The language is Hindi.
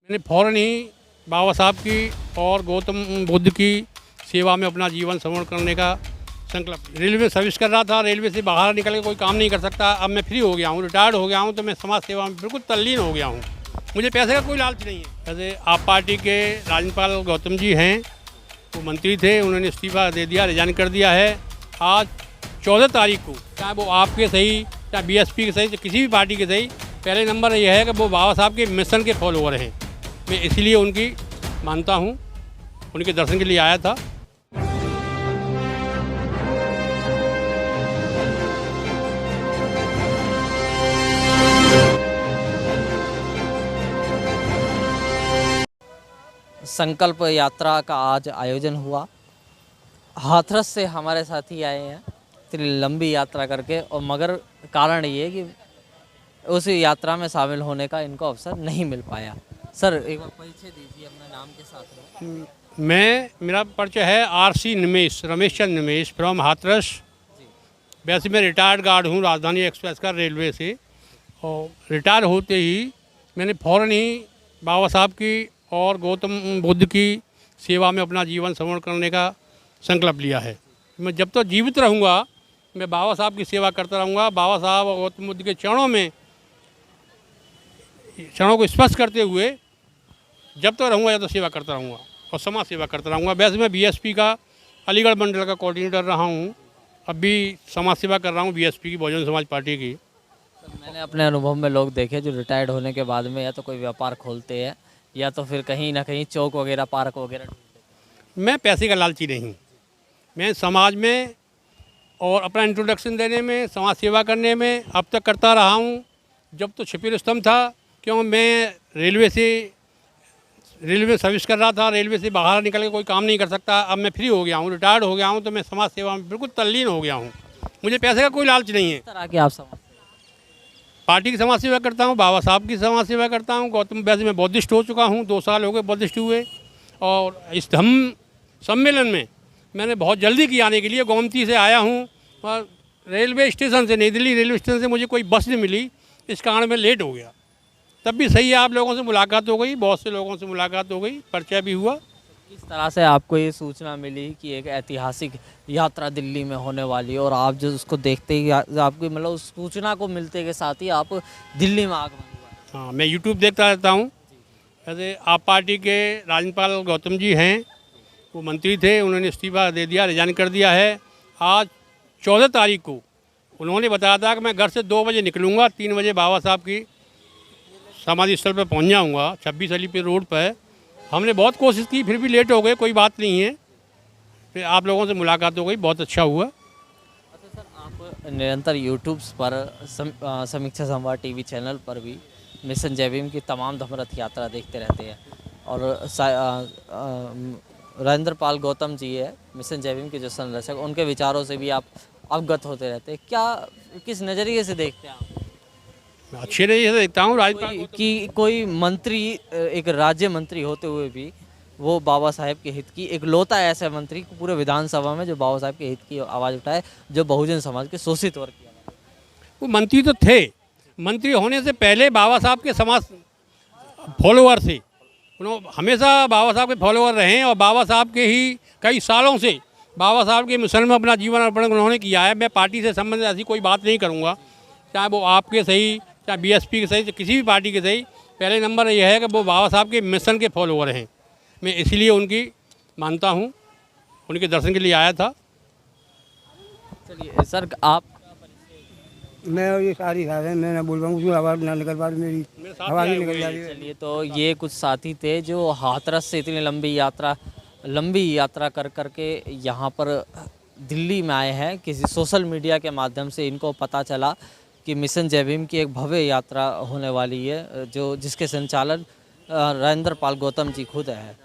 मैंने फ़ौरन ही बाबा साहब की और गौतम बुद्ध की सेवा में अपना जीवन समर्पण करने का संकल्प लिया। रेलवे में सर्विस कर रहा था, रेलवे से बाहर निकल के कोई काम नहीं कर सकता। अब मैं फ्री हो गया हूँ, रिटायर्ड हो गया हूँ, तो मैं समाज सेवा में बिल्कुल तल्लीन हो गया हूँ। मुझे पैसे का कोई लालच नहीं है। जैसे आप पार्टी के राजनपाल गौतम जी हैं, वो मंत्री थे, उन्होंने इस्तीफा दे दिया, रिजाइन कर दिया है। आज 14 तारीख को, चाहे वो आपके सही, चाहे बीएसपी के सही, चाहे किसी भी पार्टी के सही, पहले नंबर यह है कि वो बाबा साहब के मिशन के फॉलोअर हैं। मैं इसीलिए उनकी मानता हूँ, उनके दर्शन के लिए आया था। संकल्प यात्रा का आज आयोजन हुआ। हाथरस से हमारे साथी आए हैं इतनी लंबी यात्रा करके, और मगर कारण ये है कि उस यात्रा में शामिल होने का इनको अवसर नहीं मिल पाया। सर, एक बार परिचय दीजिए अपने नाम के साथ में। मेरा परिचय है RC Nimesh, Ramesh Chandra Nimesh from Hathras. वैसे मैं रिटायर्ड गार्ड हूँ राजधानी एक्सप्रेस का, रेलवे से। और रिटायर होते ही मैंने फ़ौरन ही बाबा साहब की और गौतम बुद्ध की सेवा में अपना जीवन समर्पण करने का संकल्प लिया है। मैं जब तक जीवित रहूँगा, मैं बाबा साहब की सेवा करता रहूँगा। बाबा साहब और गौतम बुद्ध के चरणों को स्पर्श करते हुए जब तक रहूँगा, या तो सेवा करता रहूँगा और समाज सेवा करता रहूँगा। वैसे मैं बीएसपी का अलीगढ़ मंडल का कोऑर्डिनेटर रहा हूँ, अब भी समाज सेवा कर रहा हूँ बीएसपी की, बहुजन समाज पार्टी की। मैंने अपने अनुभव में लोग देखे जो रिटायर्ड होने के बाद में या तो कोई व्यापार खोलते हैं या तो फिर कहीं ना कहीं चौक वगैरह, पार्क वगैरह ढूंढते। मैं पैसे का लालची नहीं, मैं समाज में और अपना इंट्रोडक्शन देने में, समाज सेवा करने में अब तक करता रहा हूँ। जब तो छिपी रुस्तम था, क्यों मैं रेलवे में सर्विस कर रहा था, रेलवे से बाहर निकल के कोई काम नहीं कर सकता। अब मैं फ्री हो गया हूँ, रिटायर्ड हो गया हूँ, तो मैं समाज सेवा में बिल्कुल तल्लीन हो गया हूँ। मुझे पैसे का कोई लालच नहीं है। तरह के आप समझ पार्टी की समाज सेवा करता हूँ, बाबा साहब की समाज सेवा करता हूँ। गौतम, वैसे मैं बौद्धिस्ट हो चुका हूँ, 2 साल हो गए बौद्धिस्ट हुए। और इस धम्म सम्मेलन में मैंने बहुत जल्दी की आने के लिए गोमती से आया हूँ, और रेलवे स्टेशन से, नई दिल्ली रेलवे स्टेशन से मुझे कोई बस नहीं मिली, इस कारण मैं लेट हो गया। तब भी सही है, आप लोगों से मुलाकात हो गई, बहुत से लोगों से मुलाकात हो गई, परिचय भी हुआ। किस तरह से आपको ये सूचना मिली कि एक ऐतिहासिक यात्रा दिल्ली में होने वाली है, और आप जो उसको देखते ही आपकी मतलब उस सूचना को मिलते के साथ ही आप दिल्ली में आगमन हुआ? हाँ, मैं यूट्यूब देखता रहता हूँ। जैसे आप पार्टी के राजनपाल गौतम जी हैं, वो मंत्री थे, उन्होंने इस्तीफा दे दिया, रिजाइन कर दिया है। आज 14 तारीख को उन्होंने बताया था कि मैं घर से 2 बजे निकलूँगा, 3 बजे बाबा साहब की समाधि स्थल पर पहुँच जाऊँगा, 26 अली पे रोड पर। हमने बहुत कोशिश की, फिर भी लेट हो गए, कोई बात नहीं है। फिर आप लोगों से मुलाकात हो गई, बहुत अच्छा हुआ। अच्छा सर, आप निरंतर यूट्यूब पर समीक्षा संवाद टीवी चैनल पर भी मिशन जय भीम की तमाम धर्मरथ यात्रा देखते रहते हैं, और राजेंद्र पाल गौतम जी है मिशन जय भीम के जो संरक्षक, उनके विचारों से भी आप अवगत होते रहते हैं। क्या, किस नज़रिए से देखते हैं आप? मैं अच्छे नज़रिए से देखता हूँ राजपाल कि कोई मंत्री, एक राज्य मंत्री होते हुए भी वो बाबा साहेब के हित की, एक लौता ऐसा मंत्री पूरे विधानसभा में जो बाबा साहेब के हित की आवाज़ उठाए, जो बहुजन समाज के शोषित वर्ग की आवाज़। वो मंत्री तो थे, मंत्री होने से पहले बाबा साहब के समाज फॉलोअर थे। उन्होंने हमेशा बाबा साहब के फॉलोअर रहे हैं, और बाबा साहब के ही कई सालों से बाबा साहब के मिशन में अपना जीवन अर्पण उन्होंने किया है। मैं पार्टी से संबंधित ऐसी कोई बात नहीं करूँगा, चाहे वो आपके सही, चाहे बीएसपी के सही, चाहे किसी भी पार्टी के सही। पहले नंबर यह है कि वो बाबा साहब के मिशन के फॉलोअर हैं। मैं इसीलिए उनकी मानता हूँ, उनके दर्शन के लिए आया था। चलिए सर, आप मैं ये सारी है, मैं ना बोल रहा हूँ, आवाज़ ना निकल पा रही, मेरी आवाज़ ही निकल जा रही है। चलिए, तो ये कुछ साथी थे जो हाथरस से इतनी लंबी यात्रा कर करके यहाँ पर दिल्ली में आए हैं। किसी सोशल मीडिया के माध्यम से इनको पता चला कि मिशन जय भीम की एक भव्य यात्रा होने वाली है, जिसके संचालन राजेंद्र पाल गौतम जी खुद है।